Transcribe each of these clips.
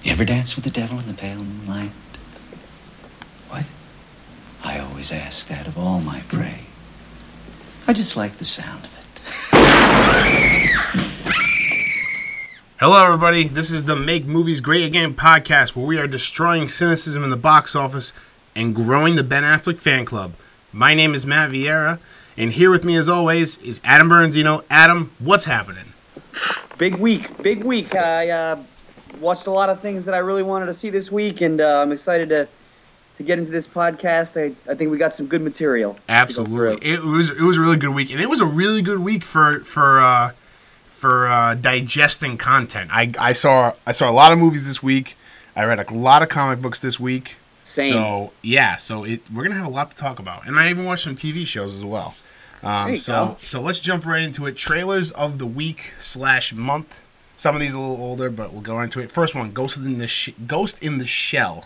You ever dance with the devil in the pale moonlight? What? I always ask that of all my prey. I just like the sound of it. Hello, everybody. This is the Make Movies Great Again podcast, where we are destroying cynicism in the box office and growing the Ben Affleck fan club. My name is Matt Vieira, and here with me, as always, is Adam Bernardino. Adam, what's happening? Big week. I watched a lot of things that I really wanted to see this week, and I'm excited to get into this podcast. I think we got some good material. Absolutely, it was a really good week, and it was a really good week for digesting content. I saw a lot of movies this week. I read a lot of comic books this week. Same. So yeah, we're gonna have a lot to talk about, and I even watched some TV shows as well. So let's jump right into it. Trailers of the week / month. Some of these are a little older, but we'll go into it. First one, Ghost in the Shell.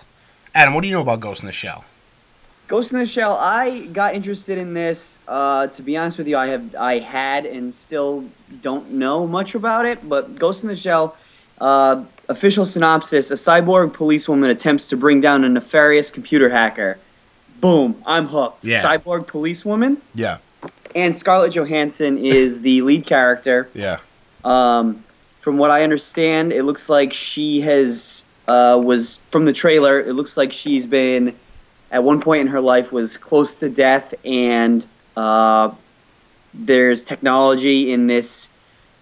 Adam, what do you know about Ghost in the Shell? Ghost in the Shell. I got interested in this. To be honest with you, I had and still don't know much about it. But Ghost in the Shell, official synopsis: a cyborg policewoman attempts to bring down a nefarious computer hacker. Boom! I'm hooked. Yeah. Cyborg policewoman. Yeah. And Scarlett Johansson is the lead character. Yeah. From what I understand, it looks like she was from the trailer. It looks like she's been, at one point in her life, was close to death, and there's technology in this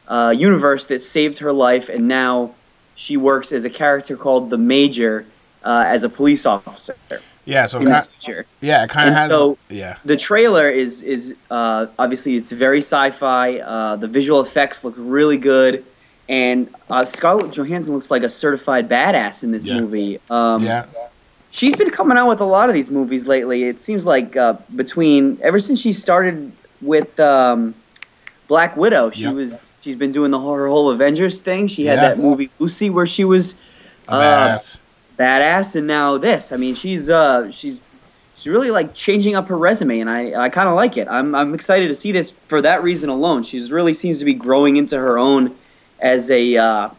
universe that saved her life, and now she works as a character called the Major as a police officer. Yeah, so in the future. Yeah, it kind of has. So yeah, the trailer is obviously it's very sci-fi. The visual effects look really good, and Scarlett Johansson looks like a certified badass in this movie. She's been coming out with a lot of these movies lately. It seems like ever since she started with Black Widow, she's been doing her whole Avengers thing. She had that movie Lucy where she was badass, and now this. I mean, she's really like changing up her resume, and I kind of like it. I'm excited to see this for that reason alone. She really seems to be growing into her own as a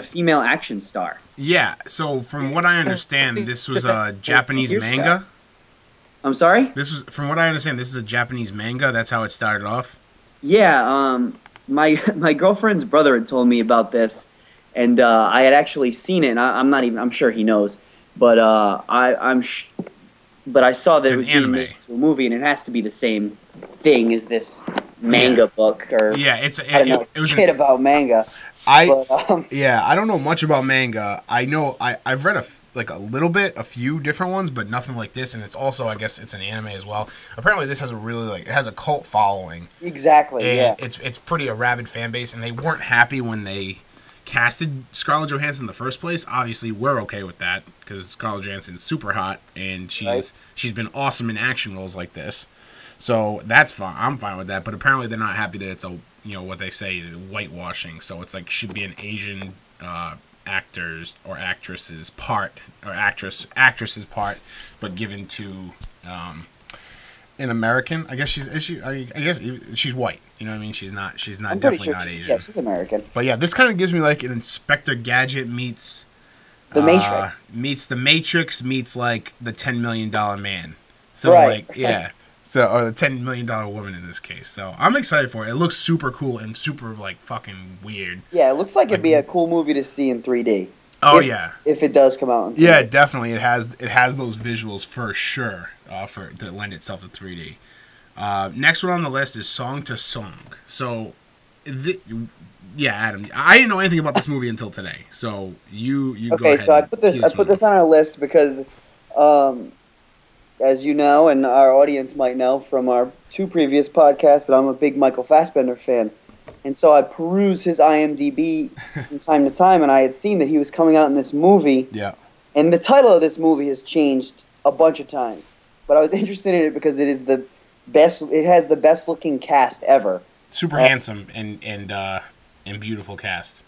female action star. Yeah. So from what I understand, this was a Japanese manga. I'm sorry? From what I understand, this is a Japanese manga. That's how it started off. Yeah. My girlfriend's brother had told me about this. And I had actually seen it, and I'm sure he knows, but but I saw that it was being made into a movie, and it has to be the same thing as this manga book. Or it was shit about manga. I don't know much about manga. I know I've read a little bit, a few different ones, but nothing like this. And it's also, I guess, it's an anime as well. Apparently, this has it has a cult following. Exactly. And it's pretty a rabid fan base, and they weren't happy when they casted Scarlett Johansson in the first place. Obviously, we're okay with that because Scarlett Johansson's super hot, and she's been awesome in action roles like this. So that's fine. I'm fine with that. But apparently, they're not happy that it's what they say, whitewashing. So it's like should be an Asian actors or actress's part, or actress's part, but given to an American. I guess she's white. You know what I mean? She's definitely not Asian. Yeah, she's American. But yeah, this kind of gives me like an Inspector Gadget meets The Matrix. Meets The Matrix meets like the $10 Million Man. So or the $10 Million Woman in this case. So I'm excited for it. It looks super cool and super like fucking weird. Yeah, it looks like it'd be a cool movie to see in 3D. Oh if it does come out in 3D. Yeah, definitely. It has those visuals for sure. That lend itself to 3D. Next one on the list is Song to Song. So, Adam, I didn't know anything about this movie until today. So you go ahead. Okay, so I put this on our list because, as you know, and our audience might know from our 2 previous podcasts, that I'm a big Michael Fassbender fan, and so I peruse his IMDb from time to time, and I had seen that he was coming out in this movie. Yeah. And the title of this movie has changed a bunch of times, but I was interested in it because it is the best. It has the best looking cast ever. Super handsome and beautiful cast.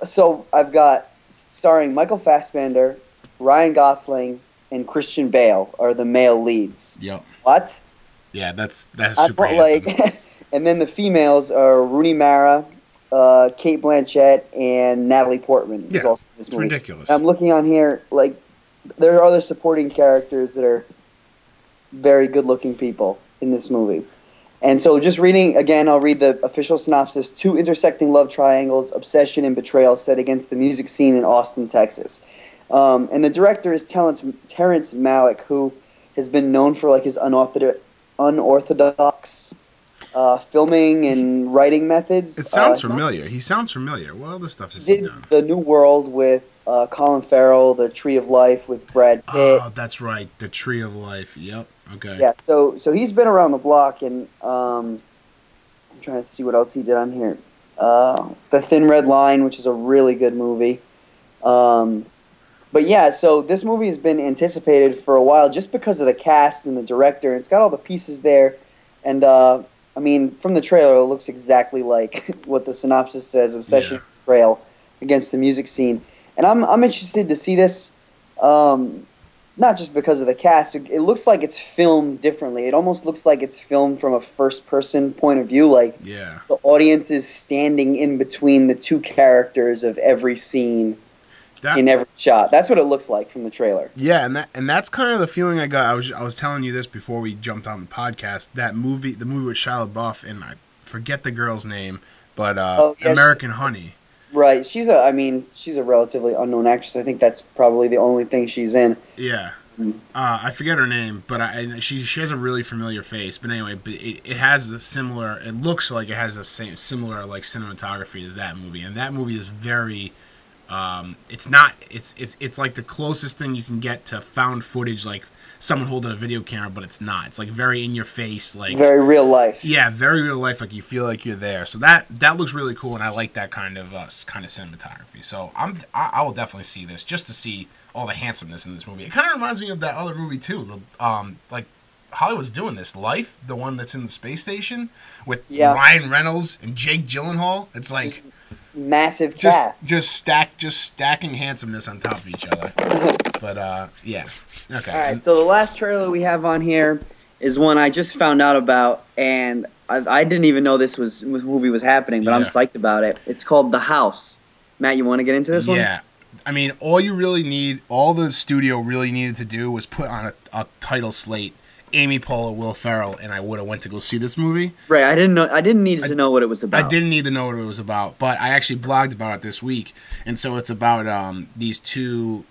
So I've got starring Michael Fassbender, Ryan Gosling, and Christian Bale are the male leads. Yep. What? Yeah, that's super handsome. And then the females are Rooney Mara, Kate Blanchett and Natalie Portman is also in this movie. It's ridiculous. I'm looking on here, like, there are other supporting characters that are very good-looking people in this movie. And so just reading, again, I'll read the official synopsis. Two intersecting love triangles, obsession and betrayal set against the music scene in Austin, Texas. And the director is Terrence Malick, who has been known for like his unorthodox filming and writing methods. It sounds familiar. He sounds familiar. What other stuff has he done? The New World with Colin Farrell, The Tree of Life with Brad Pitt. Oh, that's right. The Tree of Life. Yep. Okay. Yeah, so he's been around the block, and I'm trying to see what else he did on here. The Thin Red Line, which is a really good movie. But yeah, so this movie has been anticipated for a while just because of the cast and the director. It's got all the pieces there, and I mean, from the trailer, it looks exactly like what the synopsis says: obsession, betrayal against the music scene. And I'm interested to see this. Not just because of the cast. It looks like it's filmed differently. It almost looks like it's filmed from a first-person point of view. Like the audience is standing in between the two characters of every scene in every shot. That's what it looks like from the trailer. Yeah, and that's kind of the feeling I got. I was telling you this before we jumped on the podcast. That movie, the movie with Shia LaBeouf, and I forget the girl's name, but American Honey. Right, she's a relatively unknown actress. I think that's probably the only thing she's in. Yeah, I forget her name, but she has a really familiar face. But anyway, it has a similar. It looks like it has the same similar like cinematography as that movie, and that movie is very. It's like the closest thing you can get to found footage, like someone holding a video camera, but it's not. It's like very in your face, like very real life. Yeah, very real life. Like you feel like you're there. So that looks really cool, and I like that kind of cinematography. So I will definitely see this just to see all the handsomeness in this movie. It kind of reminds me of that other movie too. The like Hollywood's doing this, Life, the one that's in the space station with Ryan Reynolds and Jake Gyllenhaal. It's like massive cast. Just stacking handsomeness on top of each other. But yeah. Okay. All right, so the last trailer we have on here is one I just found out about, and I didn't even know this movie was happening, but I'm psyched about it. It's called The House. Matt, you want to get into this one? Yeah. I mean, all the studio really needed to do was put on a title slate, Amy Poehler, Will Ferrell, and I would have went to go see this movie. Right, I didn't need to know what it was about. I didn't need to know what it was about, but I actually blogged about it this week, and so it's about these two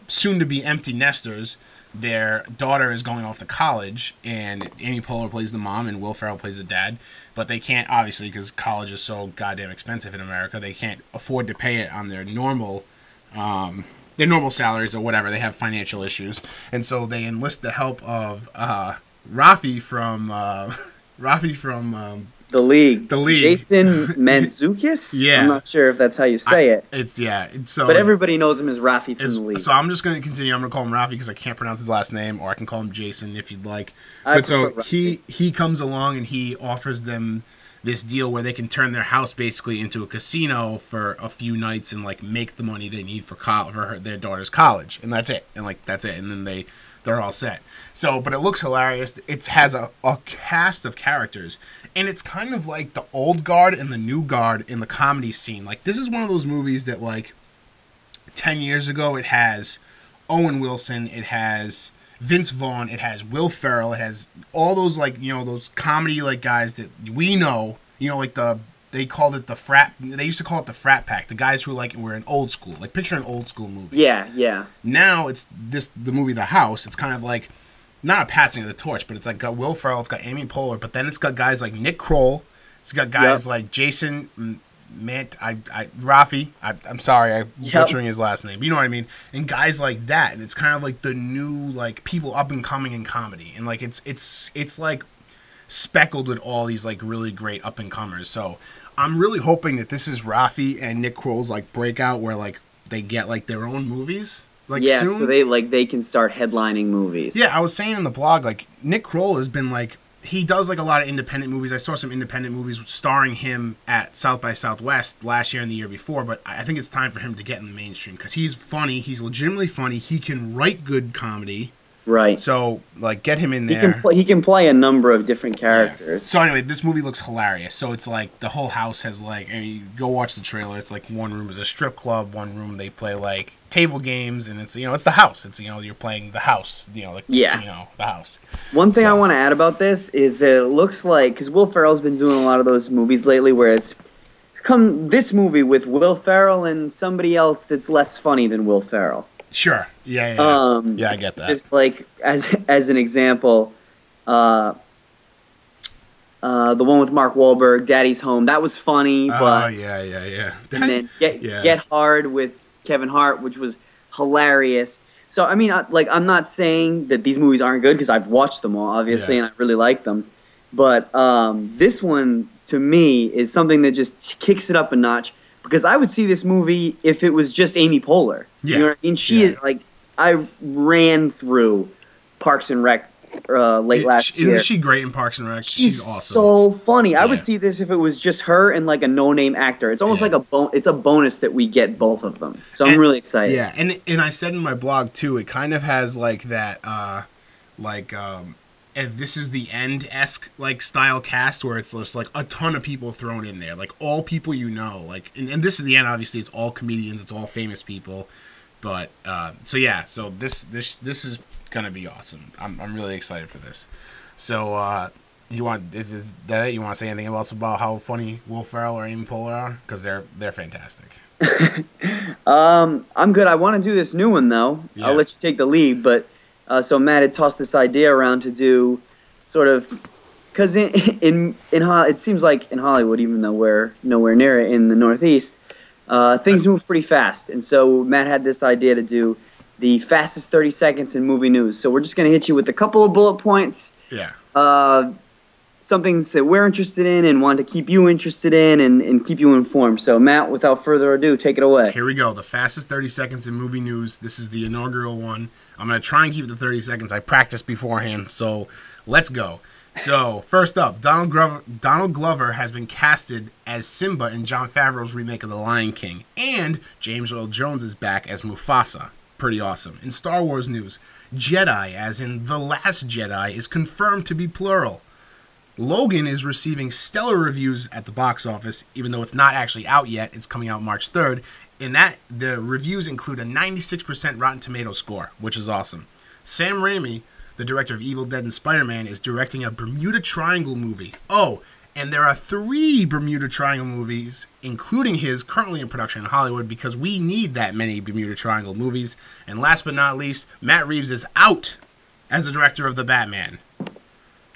soon-to-be empty nesters. Their daughter is going off to college, and Amy Poehler plays the mom, and Will Ferrell plays the dad, but they can't, obviously, because college is so goddamn expensive in America, they can't afford to pay it on their normal salaries or whatever. They have financial issues, and so they enlist the help of Rafi from The League. Jason Mantzoukas? Yeah. I'm not sure if that's how you say it. But everybody knows him as Rafi from The League. So I'm just going to continue. I'm going to call him Rafi because I can't pronounce his last name, or I can call him Jason if you'd like. But so he comes along and he offers them this deal where they can turn their house basically into a casino for a few nights and like make the money they need for their daughter's college, and that's it. And then they're all set. So, but it looks hilarious. It has a cast of characters, and it's kind of like the old guard and the new guard in the comedy scene. Like, this is one of those movies that, like, 10 years ago, it has Owen Wilson, it has Vince Vaughn, it has Will Ferrell, it has all those, like, you know, those comedy, like, guys that we know, you know, like they called it the frat. They used to call it the frat pack. The guys who were in old school. Like, picture an old school movie. Yeah. Now it's the movie The House. It's kind of like not a passing of the torch, but it's like got Will Ferrell. It's got Amy Poehler, but then it's got guys like Nick Kroll. It's got guys like Jason Rafi. I'm sorry, I'm butchering his last name. You know what I mean? And guys like that. And it's kind of like the new like people up and coming in comedy. And like it's like speckled with all these like really great up and comers. So I'm really hoping that this is Rafi and Nick Kroll's like breakout where like they get like their own movies. Like soon. So they can start headlining movies. Yeah, I was saying in the blog, like Nick Kroll has been like he does like a lot of independent movies. I saw some independent movies starring him at South by Southwest last year and the year before, but I think it's time for him to get in the mainstream because he's funny. He's legitimately funny. He can write good comedy. Right. So, like, get him in there. He can play a number of different characters. Yeah. So anyway, this movie looks hilarious. So it's like the whole house has like, I mean, you go watch the trailer. It's like one room is a strip club, one room they play like table games, and it's it's the house. It's you're playing the house. Like casino, the house. One thing I want to add about this is that it looks like, because Will Ferrell's been doing a lot of those movies lately, where it's come this movie with Will Ferrell and somebody else that's less funny than Will Ferrell. Sure. Yeah, I get that. Just like as an example, the one with Mark Wahlberg, Daddy's Home, that was funny. But, yeah. And then Get Hard with Kevin Hart, which was hilarious. So I mean, I'm not saying that these movies aren't good because I've watched them all, obviously, and I really like them. But this one, to me, is something that just kicks it up a notch. Because I would see this movie if it was just Amy Poehler. Yeah. You know what I mean? She is like, I ran through Parks and Rec late last year. Isn't she great in Parks and Rec? She's awesome. So funny. I would see this if it was just her and like a no-name actor. It's almost like it's a bonus that we get both of them. So I'm really excited. Yeah, and I said in my blog too, it kind of has like that, and This Is the End-esque like style cast where it's just like a ton of people thrown in there, like all people like, and This Is the End, obviously it's all comedians, it's all famous people, but so this is gonna be awesome. I'm really excited for this. So you want is that it? You want to say anything else about how funny Will Ferrell or Amy Poehler are? Because they're fantastic. I'm good. I want to do this new one though. Yeah. I'll let you take the lead, but. So Matt had tossed this idea around to do sort of, because it seems like in Hollywood, even though we're nowhere near it in the Northeast, things move pretty fast. And so Matt had this idea to do the fastest 30 seconds in movie news. So we're just going to hit you with a couple of bullet points. Yeah. Some things that we're interested in and want to keep you interested in and keep you informed. So Matt, without further ado, take it away. Here we go. The fastest 30 seconds in movie news. This is the inaugural one. I'm going to try and keep it to 30 seconds. I practiced beforehand, so let's go. So, first up, Donald Glover has been casted as Simba in Jon Favreau's remake of The Lion King. And James Earl Jones is back as Mufasa. Pretty awesome. In Star Wars news, Jedi, as in The Last Jedi, is confirmed to be plural. Logan is receiving stellar reviews at the box office, even though it's not actually out yet. It's coming out March 3rd. In that, the reviews include a 96% Rotten Tomatoes score, which is awesome. Sam Raimi, the director of Evil Dead and Spider-Man, is directing a Bermuda Triangle movie. Oh, and there are 3 Bermuda Triangle movies, including his, currently in production in Hollywood, because we need that many Bermuda Triangle movies. And last but not least, Matt Reeves is out as the director of The Batman.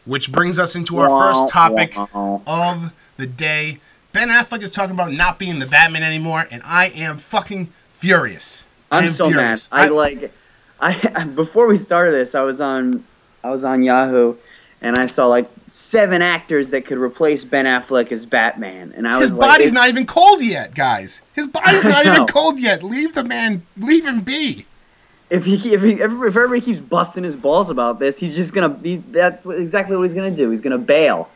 Which brings us into our first topic of the day. Ben Affleck is talking about not being the Batman anymore, and I am fucking furious. I'm so furious. Mad. I before we started this, I was on Yahoo, and I saw like 7 actors that could replace Ben Affleck as Batman, and I was his body's not even cold yet, guys. His body's not even cold yet. Leave the man. Leave him be. If everybody keeps busting his balls about this, he's just gonna be that's exactly what he's gonna do. He's gonna bail,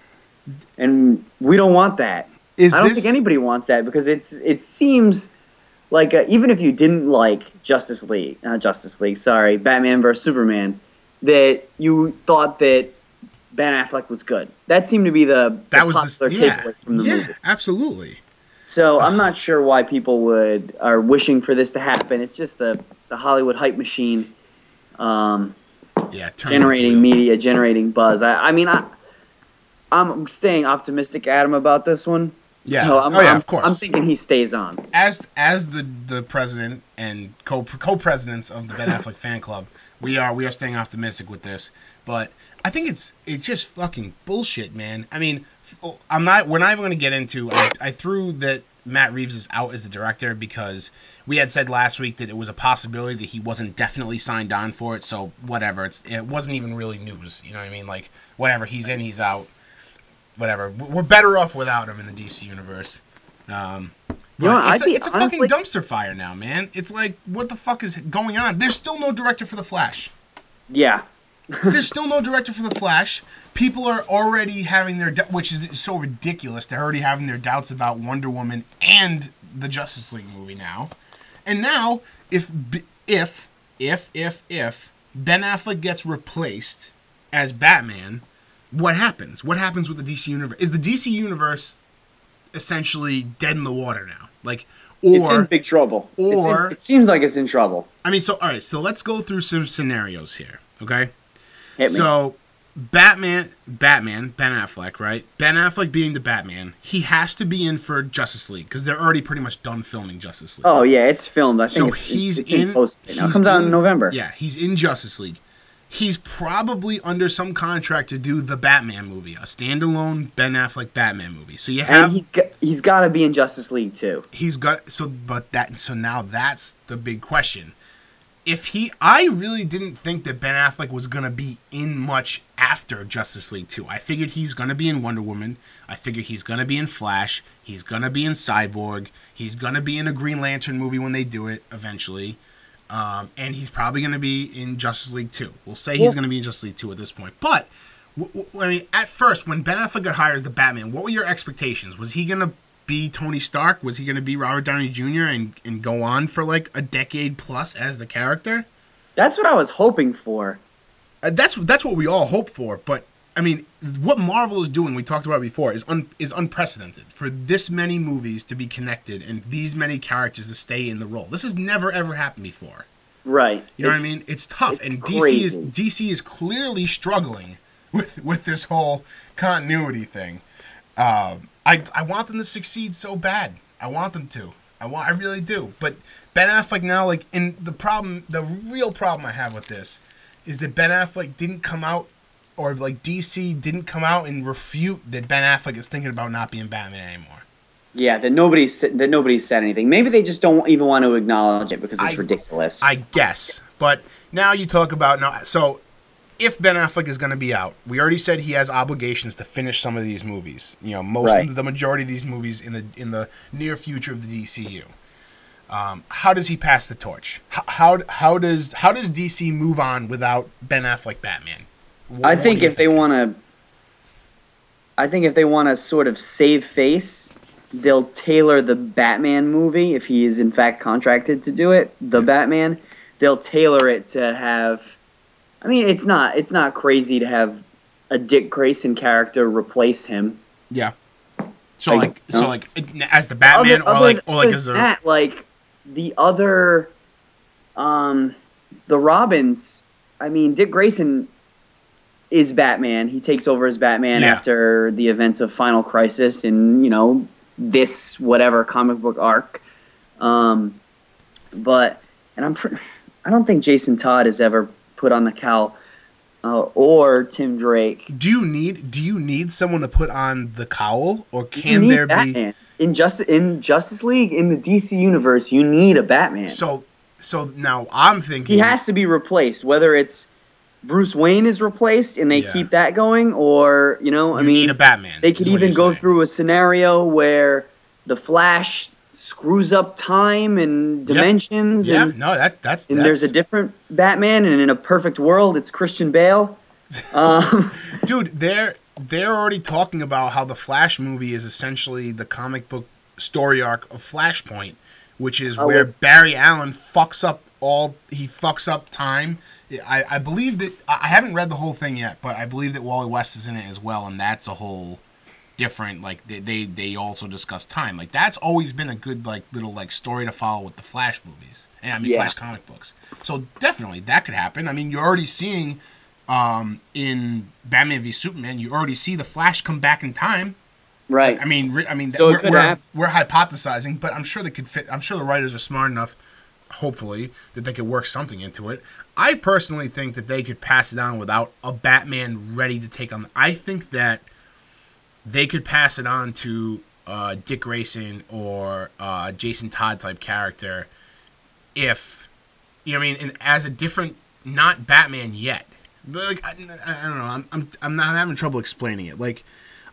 and we don't want that. I don't think anybody wants that because it seems like even if you didn't like Batman vs Superman, that you thought that Ben Affleck was good. That seemed to be the popular takeaway from the movie. Yeah, absolutely. So I'm not sure why people are wishing for this to happen. It's just the Hollywood hype machine, generating media, generating buzz. I'm staying optimistic, Adam, about this one. Yeah, so of course. I'm thinking he stays on. As the president and co-presidents of the Ben Affleck fan club, we are staying optimistic with this. But I think it's just fucking bullshit, man. I mean, we're not even going to get into. I threw that Matt Reeves is out as the director because we had said last week that it was a possibility that he wasn't definitely signed on for it. So whatever, it wasn't even really news. You know what I mean? Like whatever, he's in, he's out. Whatever, we're better off without him in the DC universe. It's a fucking dumpster fire now, man. It's like, what the fuck is going on? There's still no director for The Flash. Yeah. There's still no director for The Flash. People are already having their which is so ridiculous. They're already having their doubts about Wonder Woman and the Justice League movie now. And now, if Ben Affleck gets replaced as Batman, what happens? What happens with the DC universe? Is the DC universe essentially dead in the water now? Like, or it's in big trouble. Or it seems like it's in trouble. I mean, so all right, so let's go through some scenarios here, okay? Hit me. So Ben Affleck, right? Ben Affleck being the Batman, he has to be in for Justice League because they're already pretty much done filming Justice League. Oh yeah, it's filmed. I think he's it's in. post now. It comes out in November. Yeah, he's in Justice League. He's probably under some contract to do the Batman movie, a standalone Ben Affleck Batman movie. So you have, and he's got to be in Justice League too. So now that's the big question. I really didn't think that Ben Affleck was gonna be in much after Justice League 2. I figured he's gonna be in Wonder Woman. I figured he's gonna be in Flash. He's gonna be in Cyborg. He's gonna be in a Green Lantern movie when they do it eventually. And he's probably going to be in Justice League 2. We'll say he's going to be in Justice League 2 at this point. But, I mean, at first, when Ben Affleck got hired as the Batman, what were your expectations? Was he going to be Tony Stark? Was he going to be Robert Downey Jr. and go on for like a decade plus as the character? That's what I was hoping for. That's what we all hope for. But, I mean, what Marvel is doing, we talked about before, is unprecedented. For this many movies to be connected and these many characters to stay in the role. This has never, ever happened before. Right. You know what I mean? It's tough. And crazy. DC is clearly struggling with this whole continuity thing. I want them to succeed so bad. I want them to. I really do. But Ben Affleck now, like, and the real problem I have with this is that Ben Affleck didn't come out, or like DC didn't come out and refute that Ben Affleck is thinking about not being Batman anymore. Yeah, that nobody's said anything. Maybe they just don't even want to acknowledge it because it's ridiculous. I guess. But now you talk about so if Ben Affleck is going to be out, we already said he has obligations to finish some of these movies. You know, the majority of these movies in the near future of the DCU. How does he pass the torch? How does DC move on without Ben Affleck Batman? I think if they want to sort of save face, they'll tailor the Batman movie, if he is in fact contracted to do it, the Batman, they'll tailor it to have, I mean, it's not crazy to have a Dick Grayson character replace him. Yeah. So as the Batman, the other the Robins, I mean, Dick Grayson is Batman. He takes over as Batman after the events of Final Crisis in, you know, this whatever comic book arc. I don't think Jason Todd has ever put on the cowl, or Tim Drake. Do you need someone to put on the cowl, or can there Batman. In Justice League, in the DC universe, you need a Batman. So now I'm thinking he has to be replaced, whether it's Bruce Wayne is replaced and they keep that going, or, you know, I mean, need a Batman. They could even go through a scenario where the Flash screws up time and dimensions. Yeah, and, no, that's there's a different Batman, and in a perfect world, it's Christian Bale. Dude, they're already talking about how the Flash movie is essentially the comic book story arc of Flashpoint, which is where Barry Allen fucks up time. I believe that I haven't read the whole thing yet, but I believe that Wally West is in it as well, and that's a whole different, like, they also discuss time. Like, that's always been a good, like, little, like, story to follow with the Flash movies, and I mean Flash comic books. So definitely that could happen. I mean, you're already seeing in Batman v Superman, you already see the Flash come back in time. Right. I mean, so we're hypothesizing, but I'm sure they could fit. I'm sure the writers are smart enough, hopefully, that they could work something into it. I personally think that they could pass it on without a Batman ready to take on. I think that they could pass it on to Dick Grayson or Jason Todd type character, if, you know what I mean, and as a different, not Batman yet. Like, I don't know. I'm not having trouble explaining it. Like,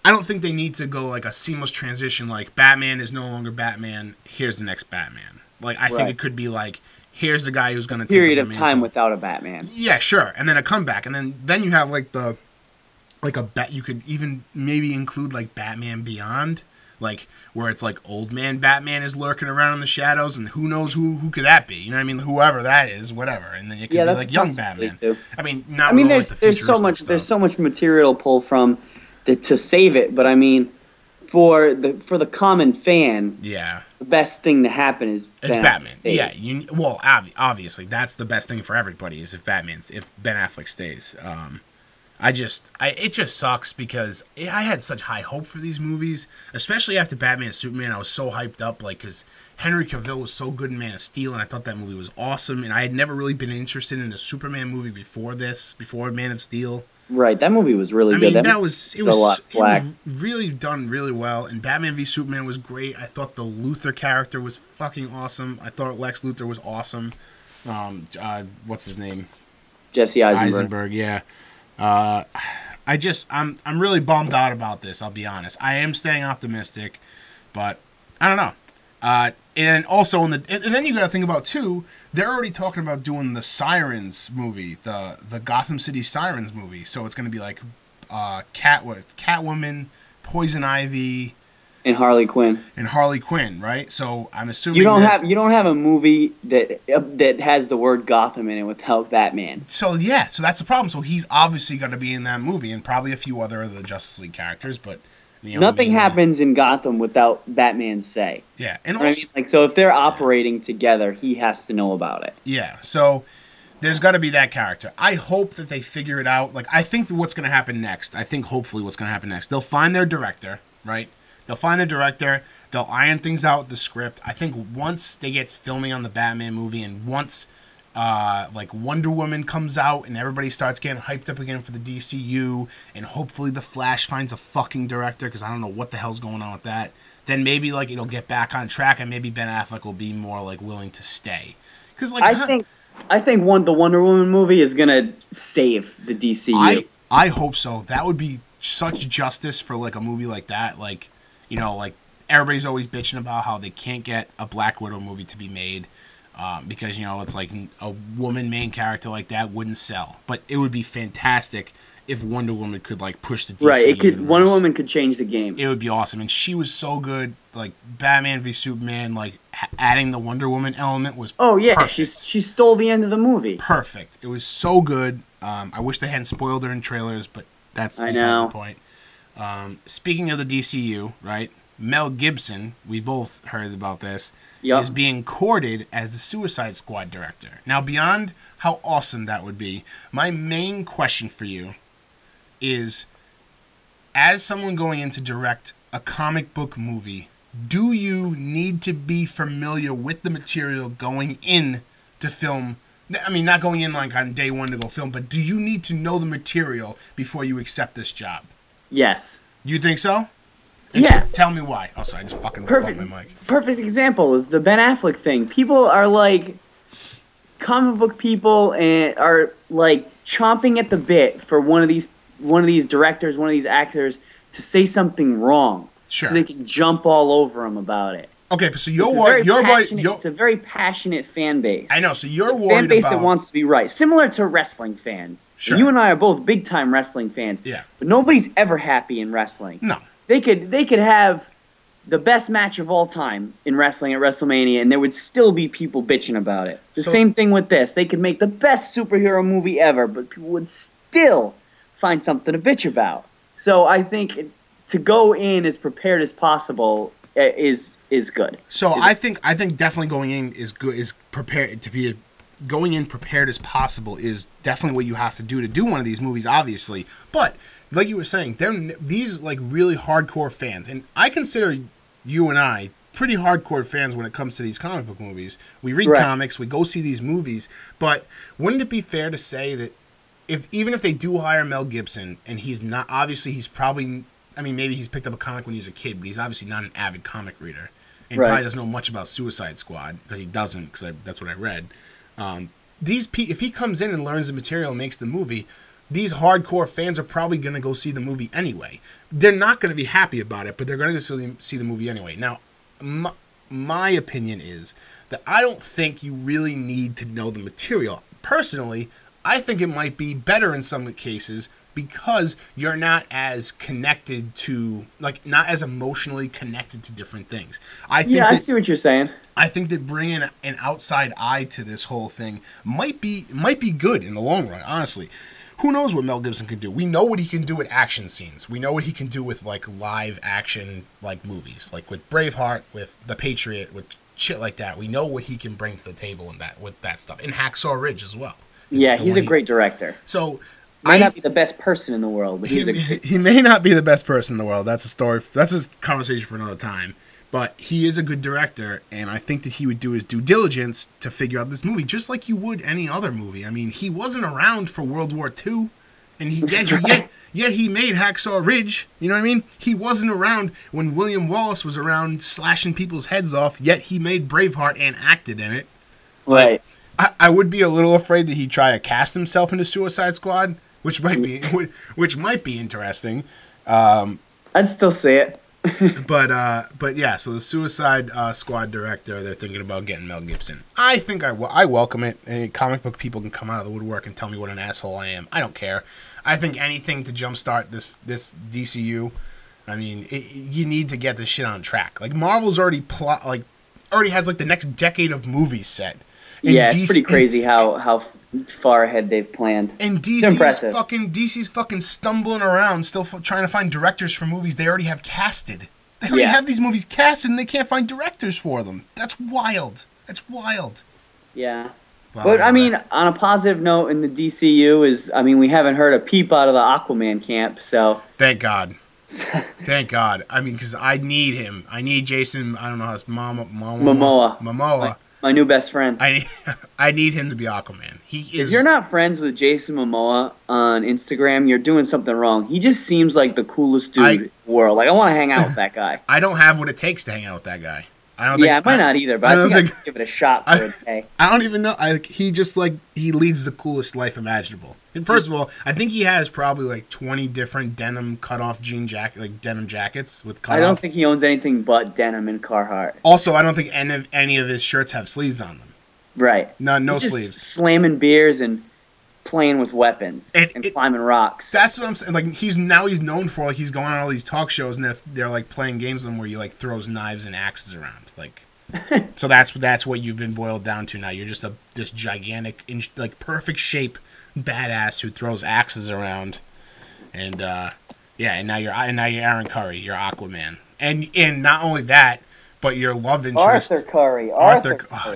I don't think they need to go like a seamless transition. Like, Batman is no longer Batman. Here's the next Batman. Like, I think it could be like, here's the guy who's going to take period of time without a Batman. Yeah, sure, and then a comeback, and then you have like you could even maybe include like Batman Beyond, like where it's like old man Batman is lurking around in the shadows, and who knows who could that be? You know what I mean? Whoever that is, whatever. And then it could be like young Batman. Too. I mean, not. I mean, there's so much material to pull from to save it, but I mean, for the common fan, the best thing to happen is Batman. Yeah, obviously that's the best thing for everybody is if Ben Affleck stays. It just sucks because I had such high hope for these movies, especially after Batman and Superman. I was so hyped up, like, because Henry Cavill was so good in Man of Steel, and I thought that movie was awesome. And I had never really been interested in a Superman movie before Man of Steel. Right, that movie was really good. It was really done really well, and Batman v Superman was great. I thought the Luthor character was fucking awesome. I thought Lex Luthor was awesome. What's his name? Jesse Eisenberg. Yeah. I'm really bummed out about this. I'll be honest. I am staying optimistic, but I don't know. And also and then you got to think about too. They're already talking about doing the Sirens movie, the Gotham City Sirens movie. So it's going to be like Catwoman, Poison Ivy, and Harley Quinn. Right? So I'm assuming you don't have a movie that has the word Gotham in it without Batman. So so that's the problem. So he's obviously going to be in that movie, and probably a few other of the Justice League characters, but nothing happens in Gotham without Batman's say. Yeah, and also, so if they're operating together, he has to know about it. Yeah, so there's got to be that character. I hope that they figure it out. Like, I think what's going to happen next. Hopefully what's going to happen next. They'll find their director, right? They'll find their director. They'll iron things out with the script. I think once they get filming on the Batman movie, and once like Wonder Woman comes out and everybody starts getting hyped up again for the DCU, and hopefully the Flash finds a fucking director, because I don't know what the hell's going on with that, then maybe like it'll get back on track, and maybe Ben Affleck will be more like willing to stay. Because like I think the Wonder Woman movie is gonna save the DCU. I hope so. That would be such justice for like a movie like that. Like, you know, like everybody's always bitching about how they can't get a Black Widow movie to be made. Because, you know, it's like a woman main character like that wouldn't sell. But it would be fantastic if Wonder Woman could, like, push the DC universe. Wonder Woman could change the game. It would be awesome. And she was so good. Like, Batman v Superman, like, adding the Wonder Woman element was perfect. She stole the end of the movie. Perfect. It was so good. I wish they hadn't spoiled her in trailers, but that's besides the point. Speaking of the DCU, right? Mel Gibson, we both heard about this, is being courted as the Suicide Squad director. Now, beyond how awesome that would be, my main question for you is, as someone going in to direct a comic book movie, do you need to be familiar with the material going in to film? I mean, not going in like on day one to go film, but do you need to know the material before you accept this job? Yes. You think so? Yeah. Tell me why. Oh, sorry, I just fucking bumped my mic. Perfect example is the Ben Affleck thing. People are like, comic book people and are like chomping at the bit for one of these directors, one of these actors to say something wrong, so they can jump all over him about it. Okay, so it's a very passionate fan base. I know. So you're worried fan base that wants to be right, similar to wrestling fans. Sure. You and I are both big time wrestling fans. Yeah. But nobody's ever happy in wrestling. No. They could have the best match of all time in wrestling at WrestleMania, and there would still be people bitching about it. The same thing with this. They could make the best superhero movie ever, but people would still find something to bitch about. So I think to go in as prepared as possible is good. So I think definitely going in is good. Is prepared to be going in prepared as possible is definitely what you have to do one of these movies, obviously. But like you were saying, these like really hardcore fans, and I consider you and I pretty hardcore fans when it comes to these comic book movies. We read comics, we go see these movies, but wouldn't it be fair to say that even if they do hire Mel Gibson, and he's not, obviously he's probably, I mean, maybe he's picked up a comic when he was a kid, but he's obviously not an avid comic reader, and probably doesn't know much about Suicide Squad, because he doesn't, because that's what I read. If he comes in and learns the material and makes the movie, these hardcore fans are probably going to go see the movie anyway. They're not going to be happy about it, but they're going to see the movie anyway. Now, my opinion is that I don't think you really need to know the material. Personally, I think it might be better in some cases because you're not as connected to, like, not as emotionally connected to different things. I see what you're saying. I think that bringing an outside eye to this whole thing might be good in the long run, honestly. Who knows what Mel Gibson can do? We know what he can do with action scenes. We know what he can do with, like, live action, like, movies. Like, with Braveheart, with The Patriot, with shit like that. We know what he can bring to the table with that stuff. And Hacksaw Ridge as well. Yeah, he's a great director. So... Might not be the best person in the world, but he may not be the best person in the world. That's a story. That's a conversation for another time. But he is a good director, and I think that he would do his due diligence to figure out this movie, just like you would any other movie. I mean, he wasn't around for World War II, and yet he made Hacksaw Ridge. You know what I mean? He wasn't around when William Wallace was around slashing people's heads off, yet he made Braveheart and acted in it. Right. I would be a little afraid that he'd try to cast himself into Suicide Squad, which might be interesting. I'd still say it. but yeah, so the Suicide Squad director, they're thinking about getting Mel Gibson. I think I welcome it. And comic book people can come out of the woodwork and tell me what an asshole I am. I don't care. I think anything to jumpstart this DCU. I mean, you need to get this shit on track. Like, Marvel's already has like the next decade of movies set. And it's pretty crazy how far ahead they've planned. And DC's fucking stumbling around, still trying to find directors for movies they already have casted. They already have these movies casted, and they can't find directors for them. That's wild. That's wild. Yeah. Well, but, I mean, on a positive note in the DCU we haven't heard a peep out of the Aquaman camp, so... Thank God. Thank God. I mean, because I need him. I need Jason, I don't know how it's... Momoa. My new best friend. I need him to be Aquaman. If you're not friends with Jason Momoa on Instagram, you're doing something wrong. He just seems like the coolest dude in the world. Like, I want to hang out with that guy. I don't have what it takes to hang out with that guy. I might not either, but I think I could give it a shot for a day. I don't even know. He leads the coolest life imaginable. And first of all, I think he has probably like 20 different denim cutoff denim jackets with cutoff. I don't think he owns anything but denim and Carhartt. Also, I don't think any of his shirts have sleeves on them. Right. No sleeves. Slamming beers and playing with weapons and climbing rocks. That's what I'm saying. Like, he's known for, like, he's going on all these talk shows and they're like playing games with him where he like throws knives and axes around. Like, so that's what you've been boiled down to now. You're just this gigantic, like, perfect shape badass who throws axes around, and and now you're Aaron Curry, you're Aquaman, and not only that, but your love interest Arthur Curry. Oh,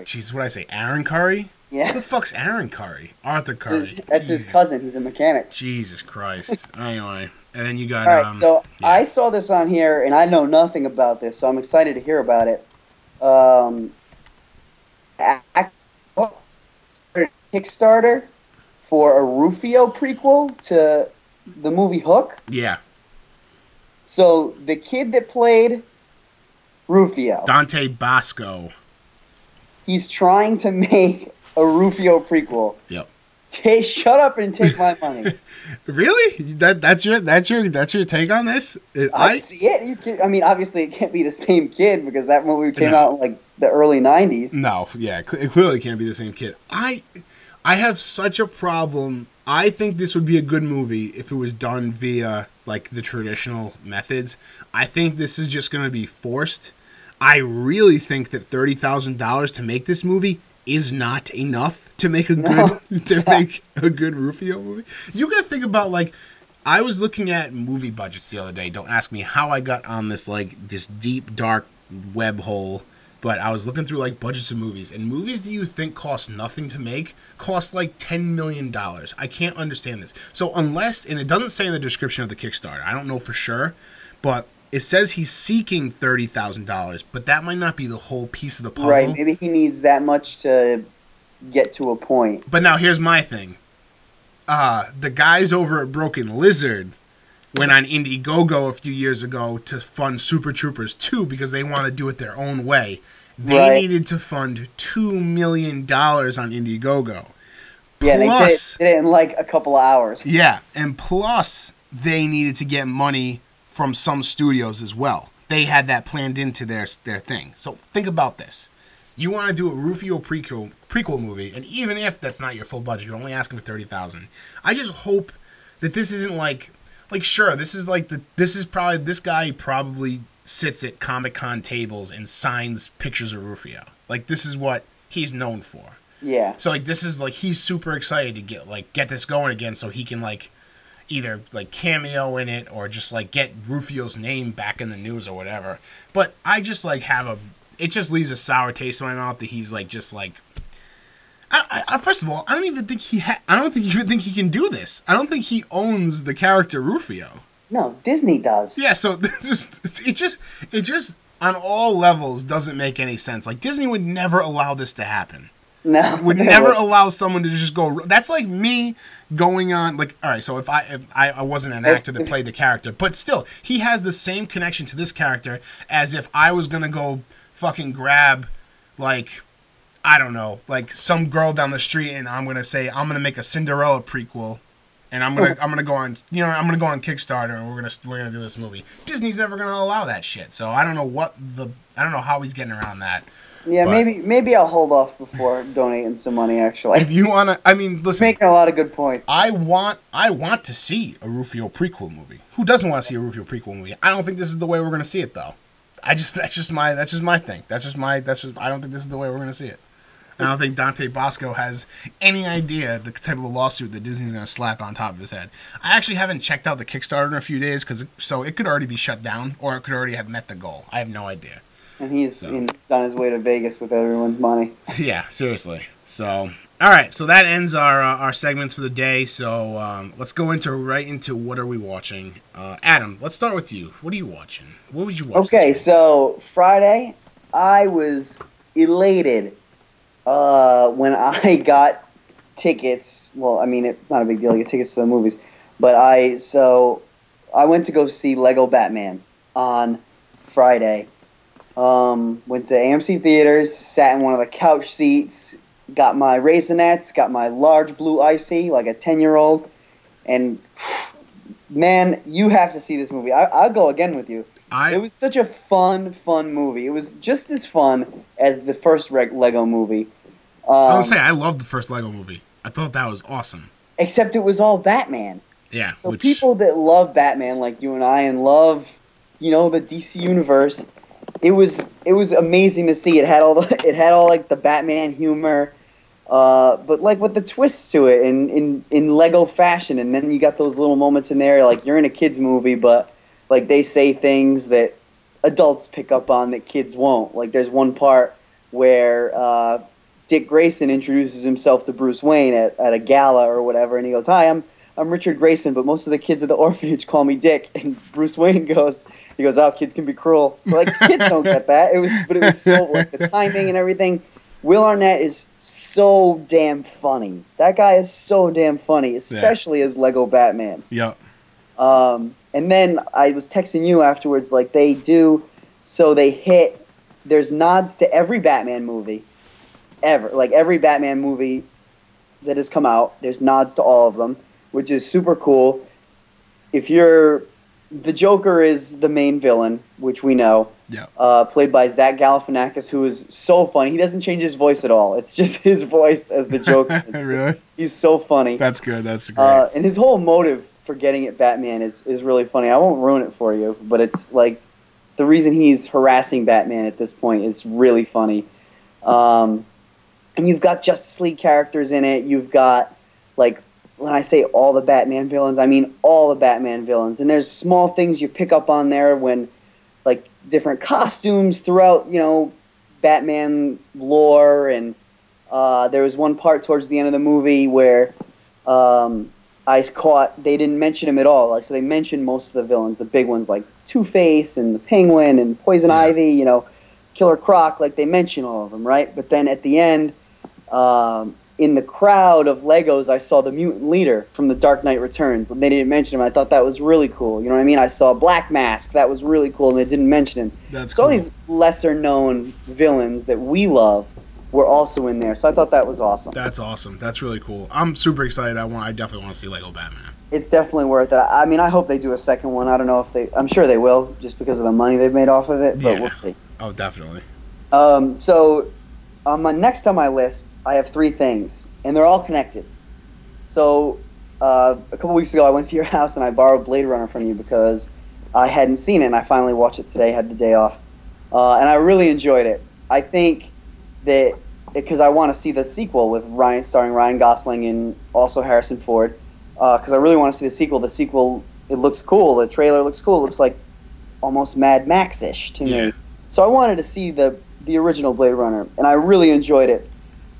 jeez, what did I say? Aaron Curry? Yeah. Who the fuck's Aaron Curry? Arthur Curry. That's his cousin. He's a mechanic. Jesus Christ. Anyway, and then you got. All right, so I saw this on here, and I know nothing about this, so I'm excited to hear about it. Kickstarter for a Rufio prequel to the movie Hook. Yeah. So the kid that played Rufio, Dante Basco, he's trying to make a Rufio prequel. Yep. Shut up and take my money. Really? That's your take on this? I see it. Obviously it can't be the same kid because that movie came out in like the early 90s. No, yeah, it clearly can't be the same kid. I have such a problem. I think this would be a good movie if it was done via like the traditional methods. I think this is just going to be forced. I really think that $30,000 to make this movie is not enough to make a good Rufio movie. You got to think about, like, I was looking at movie budgets the other day. Don't ask me how I got on this deep dark web hole, but I was looking through like budgets of movies, and movies that you think cost nothing to make cost like $10 million. I can't understand this. So unless, and it doesn't say in the description of the Kickstarter, I don't know for sure, but it says he's seeking $30,000, but that might not be the whole piece of the puzzle. Right, maybe he needs that much to get to a point. But now here's my thing. The guys over at Broken Lizard went on Indiegogo a few years ago to fund Super Troopers 2 because they want to do it their own way. They needed to fund $2 million on Indiegogo. Yeah, plus, they did it in like a couple of hours. Yeah, and plus they needed to get money from some studios as well. They had that planned into their thing. So think about this. You want to do a Rufio prequel movie, and even if that's not your full budget, you're only asking for $30,000. I just hope that this isn't like sure, this is guy probably sits at Comic-Con tables and signs pictures of Rufio. Like, this is what he's known for. Yeah. So, like, this is, like, he's super excited to get this going again so he can, like, either, like, cameo in it or just, like, get Rufio's name back in the news or whatever. But I just, like, it just leaves a sour taste in my mouth that he's, like, just, like, first of all, I don't even think he can do this. I don't think he owns the character Rufio. No, Disney does. Yeah, so it just on all levels doesn't make any sense. Like, Disney would never allow this to happen. No, would never allow someone to just go. That's like me going on. Like, all right, so if I wasn't an actor that played the character, but still, he has the same connection to this character as if I was gonna go fucking grab, like, I don't know, like some girl down the street, and I'm gonna say I'm gonna make a Cinderella prequel, and I'm gonna go on, I'm gonna go on Kickstarter, and we're gonna do this movie. Disney's never gonna allow that shit. So I don't know how he's getting around that. Yeah, but maybe I'll hold off before donating some money. Actually, if you wanna, I mean, listen, making a lot of good points. I want to see a Rufio prequel movie. Who doesn't want to see a Rufio prequel movie? I don't think this is the way we're gonna see it, though. That's just my thing. I don't think this is the way we're gonna see it. I don't think Dante Bosco has any idea the type of a lawsuit that Disney's going to slap on top of his head. I actually haven't checked out the Kickstarter in a few days, so it could already be shut down, or it could already have met the goal. I have no idea. And he's on his way to Vegas with everyone's money. Yeah, seriously. So, all right, so that ends our segments for the day. So let's go right into what are we watching. Adam, let's start with you. What are you watching? What would you watch? Okay, so Friday, I was elated. When I got tickets, well, I mean, it's not a big deal to get tickets to the movies, but I went to go see Lego Batman on Friday. Went to AMC Theaters, sat in one of the couch seats, got my Raisinets, got my large blue icy, like a 10-year-old, and man, you have to see this movie. I'll go again with you. It was such a fun movie. It was just as fun as the first Lego movie. I was gonna say, I loved the first Lego movie. I thought that was awesome. Except it was all Batman. Yeah. So people that love Batman, like you and I, and love, the DC universe, it was amazing to see. It had all like the Batman humor, but like with the twists to it in Lego fashion. And then you got those little moments in there, like you're in a kids movie, but like they say things that adults pick up on that kids won't. Like there's one part where Dick Grayson introduces himself to Bruce Wayne at a gala or whatever, and he goes, "Hi, I'm Richard Grayson, but most of the kids at the orphanage call me Dick." And Bruce Wayne goes, "Oh, kids can be cruel." Like kids don't get that. It was so like the timing and everything. Will Arnett is so damn funny. That guy is so damn funny, especially as Lego Batman. Yeah. And then I was texting you afterwards, like there's nods to every Batman movie ever. Like every Batman movie that has come out, there's nods to all of them, which is super cool. The Joker is the main villain, which we know. Yeah. Played by Zach Galifianakis, who is so funny. He doesn't change his voice at all. It's just his voice as the Joker. Really? He's so funny. That's good. That's great. And his whole motive for getting at Batman is really funny. I won't ruin it for you, but it's like the reason he's harassing Batman at this point is really funny. And you've got Justice League characters in it. You've got, like, when I say all the Batman villains, I mean all the Batman villains. And there's small things you pick up on there when, like, different costumes throughout, Batman lore. And there was one part towards the end of the movie where they didn't mention him at all. Like, so they mentioned most of the villains, the big ones like Two-Face and the Penguin and Poison Ivy, Killer Croc. Like, they mention all of them, right? But then at the end, in the crowd of Legos, I saw the mutant leader from The Dark Knight Returns. They didn't mention him. I thought that was really cool. You know what I mean? I saw Black Mask. That was really cool, and they didn't mention him. That's so cool. All these lesser-known villains that we love were also in there. So I thought that was awesome. That's awesome. That's really cool. I'm super excited. I definitely want to see Lego Batman. It's definitely worth it. I mean, I hope they do a second one. I don't know if I'm sure they will, just because of the money they've made off of it, but we'll see. Oh, definitely. So next on my list, I have three things, and they're all connected. So a couple weeks ago, I went to your house and I borrowed Blade Runner from you because I hadn't seen it, and I finally watched it today. Had the day off, and I really enjoyed it. I think that because I want to see the sequel with starring Ryan Gosling and also Harrison Ford, because I really want to see the sequel. The sequel, it looks cool. The trailer looks cool. It looks like almost Mad Max-ish to me. So I wanted to see the original Blade Runner, and I really enjoyed it.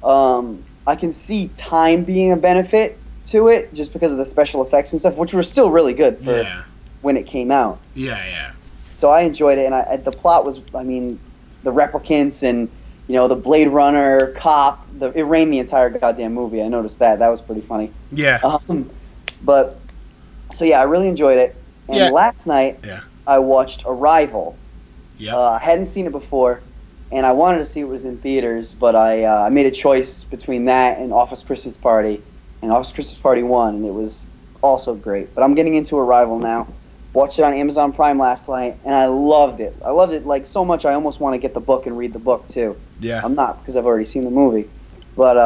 I can see time being a benefit to it just because of the special effects and stuff, which were still really good for when it came out. Yeah. So I enjoyed it, and the plot was, I mean, the replicants and the Blade Runner cop. It rained the entire goddamn movie. I noticed that. That was pretty funny. Yeah. But so yeah, I really enjoyed it. And last night I watched Arrival. Yeah. I hadn't seen it before, and I wanted to see it was in theaters, but I made a choice between that and Office Christmas Party, and Office Christmas Party won, and it was also great. But I'm getting into Arrival now. Watched it on Amazon Prime last night, and I loved it. I loved it like so much I almost want to get the book and read the book too. Yeah. I'm not because I've already seen the movie, but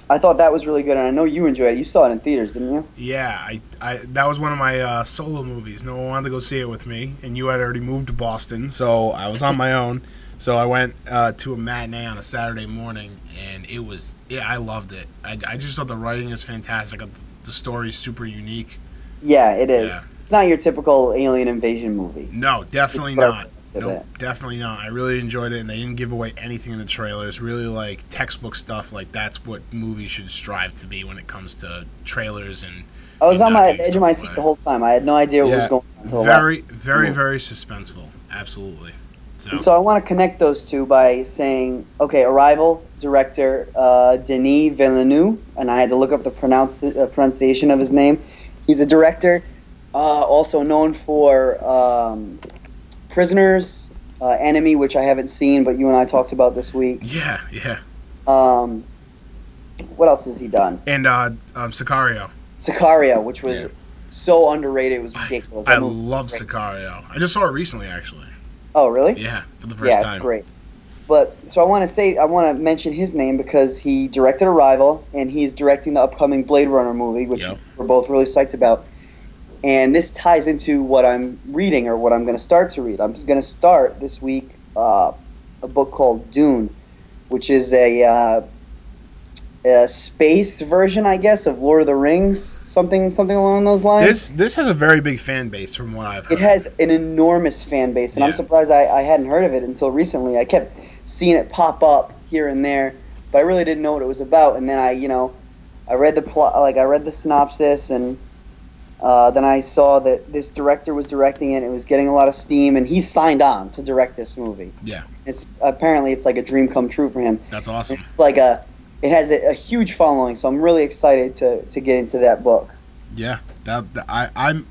I thought that was really good, and I know you enjoyed it. You saw it in theaters, didn't you? Yeah, I that was one of my solo movies. No one wanted to go see it with me, and you had already moved to Boston, so I was on my own. So I went to a matinee on a Saturday morning, and it was I loved it. I just thought the writing is fantastic. The story is super unique. Yeah, it is. Yeah. It's not your typical alien invasion movie. No, definitely not. No, definitely not. I really enjoyed it, and they didn't give away anything in the trailers. Really, like textbook stuff. Like that's what movies should strive to be when it comes to trailers and. I was on my edge of my seat the whole time. I had no idea what was going on. Until very suspenseful. Absolutely. So I want to connect those two by saying, okay, Arrival director Denis Villeneuve, and I had to look up the pronunciation of his name. He's a director, also known for Prisoners, Enemy, which I haven't seen, but you and I talked about this week. Yeah. What else has he done? And Sicario. Sicario, which was so underrated, it was ridiculous. I love Sicario. I just saw it recently, actually. Oh, really? Yeah, for the first time. Yeah, it's great. But so I want to mention his name because he directed Arrival, and he's directing the upcoming Blade Runner movie, which we're both really psyched about. And this ties into what I'm reading, or what I'm going to start to read. I'm going to start this week a book called Dune, which is a space version, I guess, of Lord of the Rings, something along those lines. This has a very big fan base, from what I've heard. It has an enormous fan base, and I'm surprised I hadn't heard of it until recently. I kept seeing it pop up here and there, but I really didn't know what it was about. And then I read the plot, like I read the synopsis, and then I saw that this director was directing it. It was getting a lot of steam, and he's signed on to direct this movie. Yeah, it's like a dream come true for him. That's awesome. It's it has a huge following, so I'm really excited to get into that book. Yeah,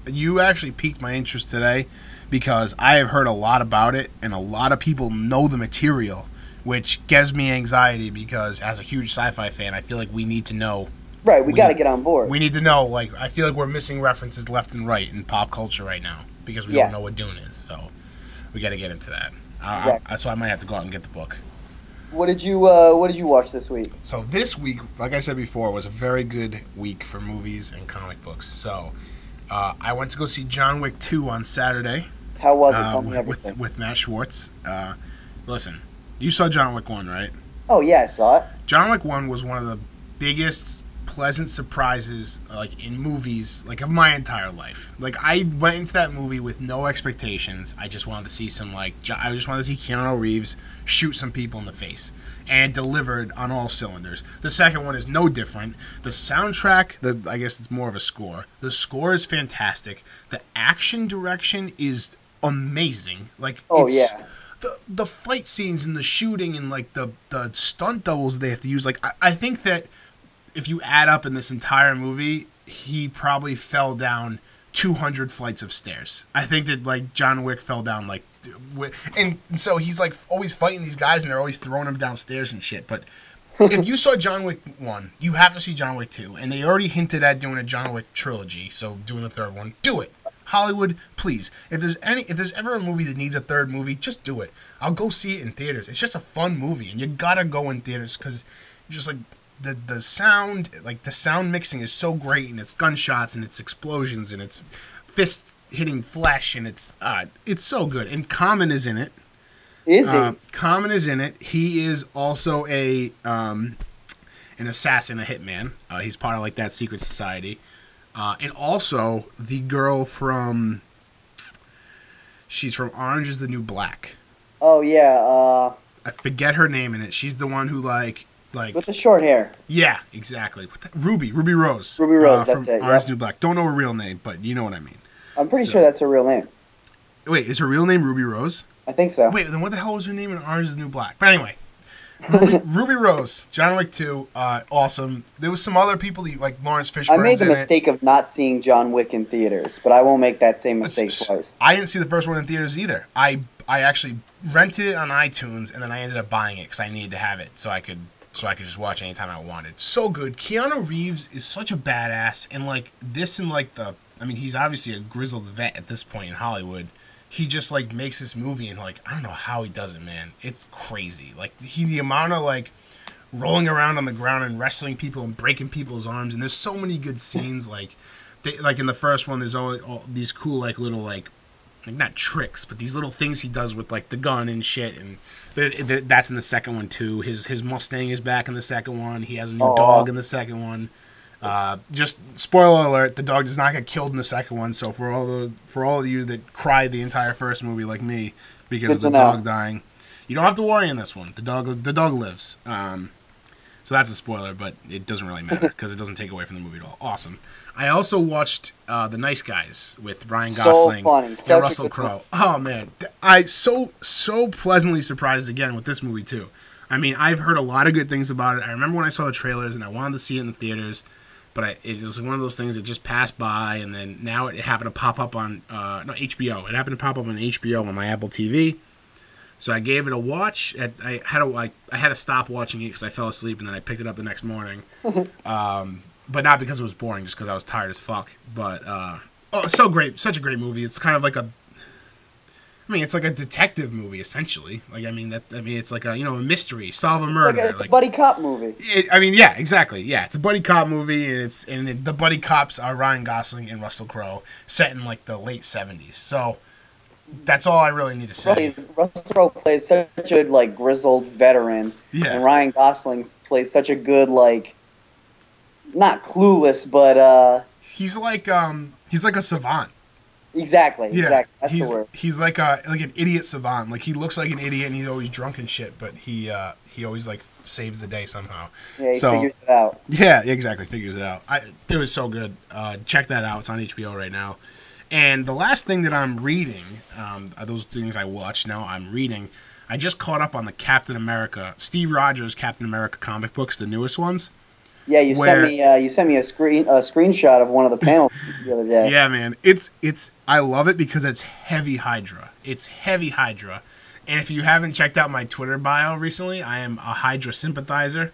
you actually piqued my interest today because I have heard a lot about it, and a lot of people know the material, which gives me anxiety because as a huge sci-fi fan, I feel like we need to know. Right, we got to get on board. We need to know. Like, I feel like we're missing references left and right in pop culture right now because we don't know what Dune is. So we got to get into that. Exactly. So I might have to go out and get the book. What did you watch this week? So this week, like I said before, was a very good week for movies and comic books. So I went to go see John Wick 2 on Saturday. How was it? Tell me everything. With Matt Schwartz. Listen, you saw John Wick 1, right? Oh, yeah, I saw it. John Wick 1 was one of the biggest pleasant surprises like in movies like of my entire life. Like I went into that movie with no expectations. I just wanted to see I just wanted to see Keanu Reeves shoot some people in the face, and it delivered on all cylinders. The second one is no different. The soundtrack, I guess it's more of a score. The score is fantastic. The action direction is amazing. Like the fight scenes and the shooting and like the stunt doubles they have to use. Like I think that if you add up in this entire movie, he probably fell down 200 flights of stairs. I think that like John Wick fell down like, and so he's like always fighting these guys and they're always throwing him downstairs and shit. But if you saw John Wick 1, you have to see John Wick 2, and they already hinted at doing a John Wick trilogy, so doing the third one, do it. Hollywood, please. If there's ever a movie that needs a third movie, just do it. I'll go see it in theaters. It's just a fun movie, and you gotta go in theaters because just like the sound, like the sound mixing is so great, and it's gunshots and it's explosions and it's fists hitting flesh, and it's so good. And Common is in it. Is he? Common is in it. He is also an assassin, a hitman. He's part of like that secret society, and also the girl from. She's from Orange Is the New Black. Oh yeah. I forget her name in it. She's the one who like with the short hair. Yeah, exactly. Ruby Rose. Ruby Rose. From That's it. Orange Is the New Black. Don't know her real name, but you know what I mean. I'm pretty sure that's her real name. Wait, is her real name Ruby Rose? I think so. Wait, then what the hell was her name in Orange Is the New Black? But anyway, Ruby Rose, John Wick 2, awesome. There was some other people, like Lawrence Fishburne's I made the mistake of not seeing John Wick in theaters, but I won't make that same mistake twice. I didn't see the first one in theaters either. I actually rented it on iTunes, and then I ended up buying it because I needed to have it so I could just watch it anytime I wanted. So good. Keanu Reeves is such a badass, and like this and like he's obviously a grizzled vet at this point in Hollywood. He just like makes this movie, and like I don't know how he does it, man. It's crazy. Like the amount of like rolling around on the ground and wrestling people and breaking people's arms, and there's so many good scenes. Like in the first one, there's always all these cool like little like not tricks, but these little things he does with like the gun and shit. And that's in the second one too. His Mustang is back in the second one. He has a new dog in the second one. Just spoiler alert: the dog does not get killed in the second one. So for all of you that cried the entire first movie like me because of the dog dying, you don't have to worry in this one. The dog lives. So that's a spoiler, but it doesn't really matter because it doesn't take away from the movie at all. Awesome. I also watched The Nice Guys with Ryan Gosling and Russell Crowe. Oh man, I so pleasantly surprised again with this movie too. I mean, I've heard a lot of good things about it. I remember when I saw the trailers and I wanted to see it in the theaters. But it was one of those things that just passed by, and then now it happened to pop up on HBO. It happened to pop up on HBO on my Apple TV, so I gave it a watch. I had to stop watching it because I fell asleep, and then I picked it up the next morning. But not because it was boring, just because I was tired as fuck. But so great, such a great movie. It's kind of like it's like a detective movie essentially. It's like a mystery, solve a murder. It's a buddy cop movie. Yeah, exactly. Yeah, it's a buddy cop movie, and the buddy cops are Ryan Gosling and Russell Crowe, set in like the late '70s. So that's all I really need to say. Russell Crowe plays such a like grizzled veteran, and Ryan Gosling plays such a good like, not clueless, but he's like a savant. Exactly. Yeah, exactly. That's the word. He's like an idiot savant. Like he looks like an idiot and he's always drunk and shit, but he always like saves the day somehow. Yeah, he figures it out. Yeah, exactly, figures it out. It was so good. Check that out. It's on HBO right now. And the last thing that I'm reading, those things I watched, now I'm reading. I just caught up on the Captain America, Steve Rogers Captain America comic books, the newest ones. Yeah, you sent me a screenshot of one of the panels the other day. Yeah, man, it's I love it because it's heavy Hydra. It's heavy Hydra, and if you haven't checked out my Twitter bio recently, I am a Hydra sympathizer.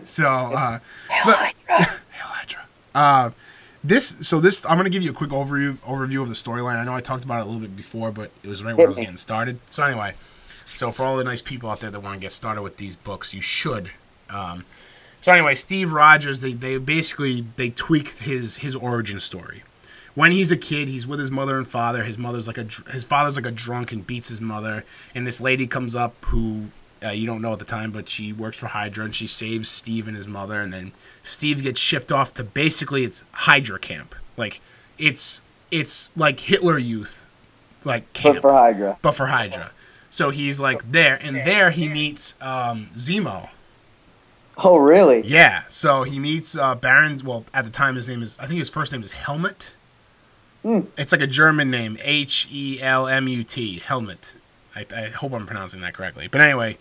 So, Hail Hydra. Hail Hydra. This I'm gonna give you a quick overview of the storyline. I know I talked about it a little bit before, but it was right when I was getting started. So anyway, for all the nice people out there that want to get started with these books, you should. So anyway, Steve Rogers, they basically tweak his origin story. When he's a kid, he's with his mother and father. His father's like a drunk and beats his mother. And this lady comes up who you don't know at the time, but she works for Hydra, and she saves Steve and his mother. And then Steve gets shipped off to basically it's Hydra camp. Like it's like Hitler Youth, like camp, but for Hydra. So he's like there, and there he meets Zemo. Oh, really? Yeah. So he meets Baron. Well, at the time, I think his first name is Helmut. It's like a German name, Helmut. Helmut. I hope I'm pronouncing that correctly. But anyway,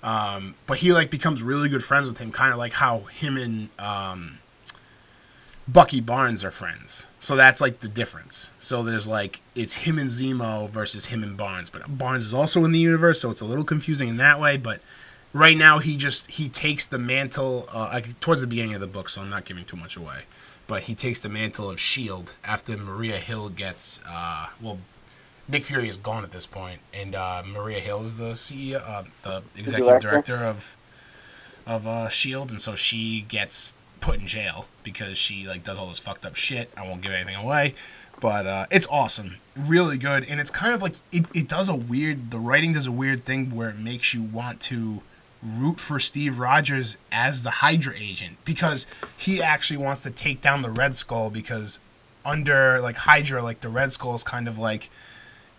but he like becomes really good friends with him, kind of like how him and Bucky Barnes are friends. So that's like the difference. So there's like it's him and Zemo versus him and Barnes, but Barnes is also in the universe, so it's a little confusing in that way. But right now, he takes the mantle towards the beginning of the book, so I'm not giving too much away. But he takes the mantle of S.H.I.E.L.D. after Maria Hill gets Nick Fury is gone at this point, and Maria Hill is the CEO, the executive director of of Shield, and so she gets put in jail because she like does all this fucked up shit. I won't give anything away, but it's awesome, really good, and it's kind of like it does the writing does a weird thing where it makes you want to root for Steve Rogers as the Hydra agent, because he actually wants to take down the Red Skull, because under like Hydra, like the Red Skull is kind of like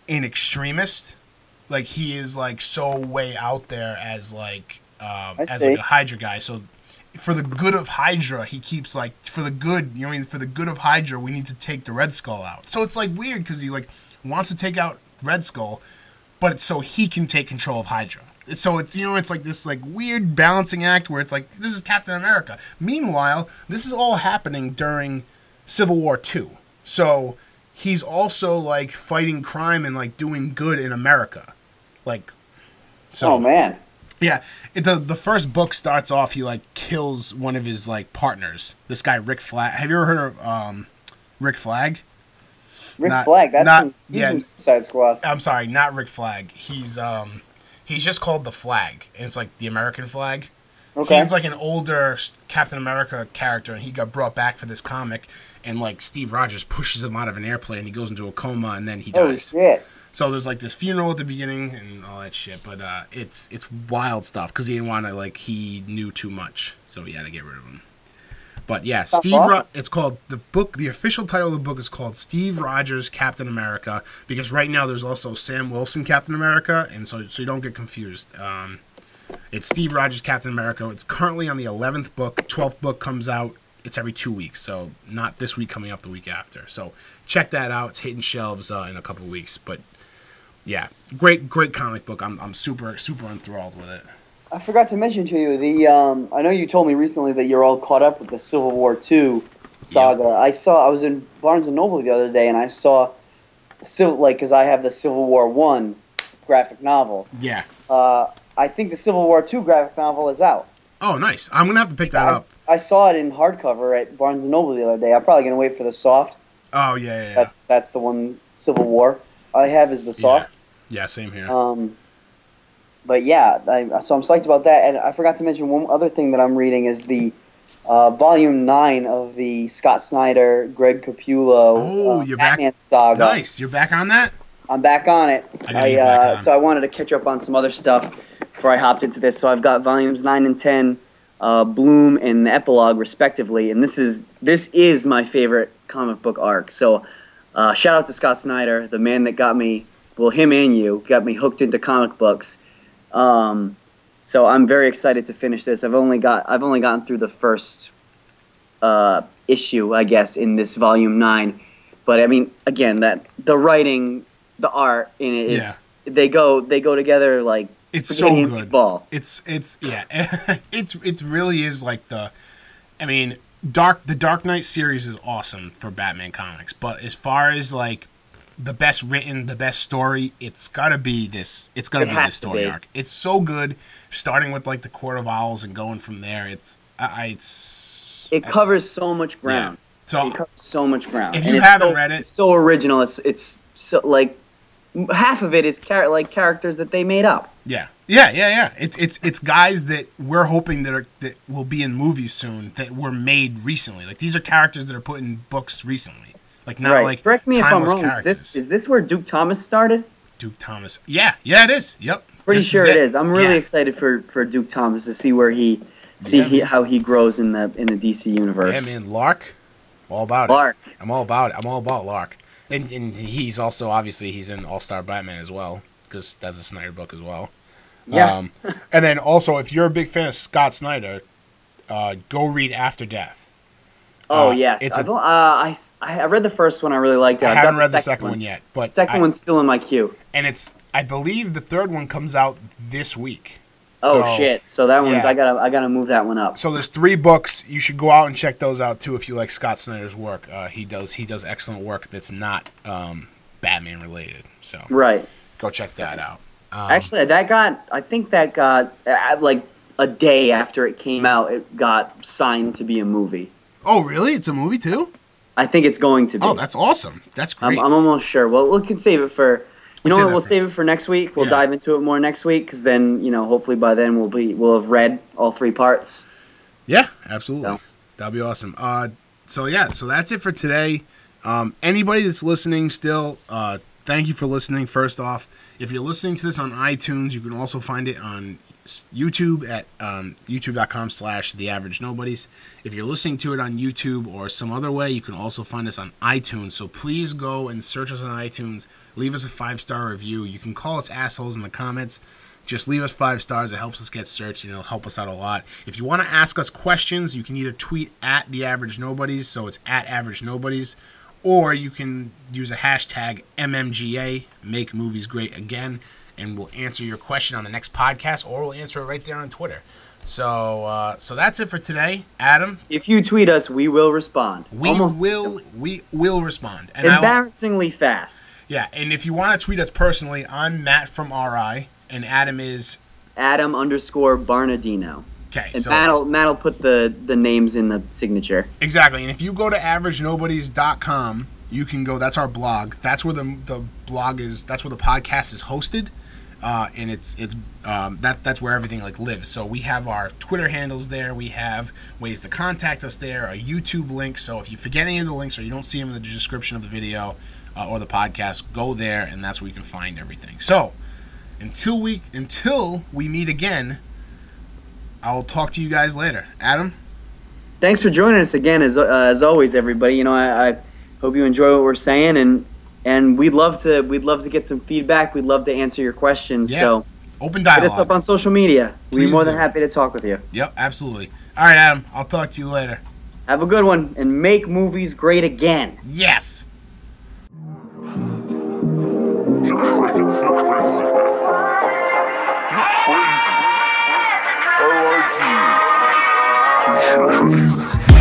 an extremist, like he is like so way out there as like as like a Hydra guy. So for the good of Hydra, he keeps like, for the good, you know what I mean, for the good of Hydra, we need to take the Red Skull out. So it's like weird because he like wants to take out Red Skull, but it's so he can take control of Hydra. So it's, you know, it's like this like weird balancing act where it's like, this is Captain America. Meanwhile, this is all happening during Civil War II. So he's also like fighting crime and like doing good in America. Like, so. Oh man. Yeah, the first book starts off, he like kills one of his like partners. This guy Rick Flag. Have you ever heard of Rick Flag? Rick Flag. That's from Suicide Squad. I'm sorry, not Rick Flag. He's just called the Flag, and it's like the American flag. Okay. He's like an older Captain America character, and he got brought back for this comic, and like Steve Rogers pushes him out of an airplane, and he goes into a coma, and then he dies. Oh shit. So there's like this funeral at the beginning and all that shit, but it's wild stuff because he didn't want to, like, he knew too much, so he had to get rid of him. But yeah, it's called, the official title of the book is called Steve Rogers Captain America, because right now there's also Sam Wilson Captain America, and so you don't get confused. It's Steve Rogers Captain America. It's currently on the 11th book. 12th book comes out. It's every 2 weeks, so not this week, coming up the week after. So check that out. It's hitting shelves in a couple of weeks, but yeah, great comic book. I'm super enthralled with it. I forgot to mention to you I know you told me recently that you're all caught up with the Civil War II saga. Yep. I was in Barnes and Noble the other day and I saw because I have the Civil War I graphic novel. Yeah. I think the Civil War II graphic novel is out. Oh, nice. I'm gonna have to pick that up. I saw it in hardcover at Barnes and Noble the other day. I'm probably gonna wait for the soft. Oh yeah. That's the one Civil War I have is the soft. Yeah, same here. But yeah, so I'm psyched about that. And I forgot to mention one other thing that I'm reading is the Volume 9 of the Scott Snyder, Greg Capullo Batman saga. Nice. You're back on that? I'm back on it. So I wanted to catch up on some other stuff before I hopped into this. So I've got Volumes 9 and 10, Bloom and the Epilogue, respectively. And this is my favorite comic book arc. So shout out to Scott Snyder, the man that got me... Well, him and you got me hooked into comic books, so I'm very excited to finish this. I've only gotten through the first issue, I guess, in this Volume 9, but I mean, again, that the writing, the art in it is they go together like it's so good. Ball. It's it really is like the Dark Knight series is awesome for Batman comics, but as far as like the best written, the best story, it's gotta be this. It's gotta be this story arc. It's so good, starting with like the Court of Owls and going from there. It covers so much ground. Yeah. So it covers so much ground. If you haven't read it, it's so original. It's so like half of it is characters that they made up. Yeah. It's guys that we're hoping that will be in movies soon that were made recently. Like these are characters that are put in books recently. Like not like correct me if I'm wrong. Characters. Is this where Duke Thomas started? Duke Thomas. Yeah, it is. Yep. Pretty sure it is. I'm really excited for Duke Thomas to see where how he grows in the DC universe. Yeah, man, Lark. All about it. I'm all about it. I'm all about Lark. And he's also obviously he's in All-Star Batman as well, because that's a Snyder book as well. Yeah. And then also, if you're a big fan of Scott Snyder, go read After Death. Oh yes, I read the first one. I really liked it. I haven't read the second one yet, but second one's still in my queue. And I believe the third one comes out this week. Oh shit! So that one's I gotta move that one up. So there's 3 books. You should go out and check those out too if you like Scott Snyder's work. He does excellent work that's not Batman related. So go check that out. Actually, I think that got like a day after it came out, it got signed to be a movie. Oh, really? It's a movie, too? I think it's going to be. Oh, that's awesome. That's great. I'm almost sure. Well, we can save it for You know what? We'll save it for next week. We'll dive into it more next week because then, hopefully by then we'll have read all 3 parts. Yeah, absolutely. So. That'll be awesome. So that's it for today. Anybody that's listening still, thank you for listening. First off, if you're listening to this on iTunes, you can also find it on YouTube at youtube.com/theaveragenobodies. If you're listening to it on YouTube or some other way, you can also find us on iTunes. So please go and search us on iTunes. Leave us a 5-star review. You can call us assholes in the comments. Just leave us 5 stars. It helps us get searched, and it'll help us out a lot. If you want to ask us questions, you can either tweet at @theaveragenobodies, so it's at @averagenobodies, or you can use a hashtag MMGA, Make Movies Great Again, and we'll answer your question on the next podcast, or we'll answer it right there on Twitter. So that's it for today, Adam. If you tweet us, we will respond. We will respond. And embarrassingly fast. Yeah, and if you want to tweet us personally, I'm Matt from RI, and Adam is Adam_Barnadino. Okay, and so Matt'll put the names in the signature. Exactly, and if you go to averagenobodies.com, you can go. That's our blog. That's where the blog is. That's where the podcast is hosted, and that's where everything lives. So we have our Twitter handles there. We have ways to contact us there. A YouTube link. So if you forget any of the links or you don't see them in the description of the video or the podcast, go there, and that's where you can find everything. So until we meet again, I'll talk to you guys later. Adam? Thanks for joining us again, as always, everybody. I hope you enjoy what we're saying, and we'd love to get some feedback. We'd love to answer your questions. Yeah. So open dialogue. Hit us up on social media. We'd be more than happy to talk with you. Yep, absolutely. All right, Adam. I'll talk to you later. Have a good one, and make movies great again. Yes. You're crazy. I like you. You're crazy.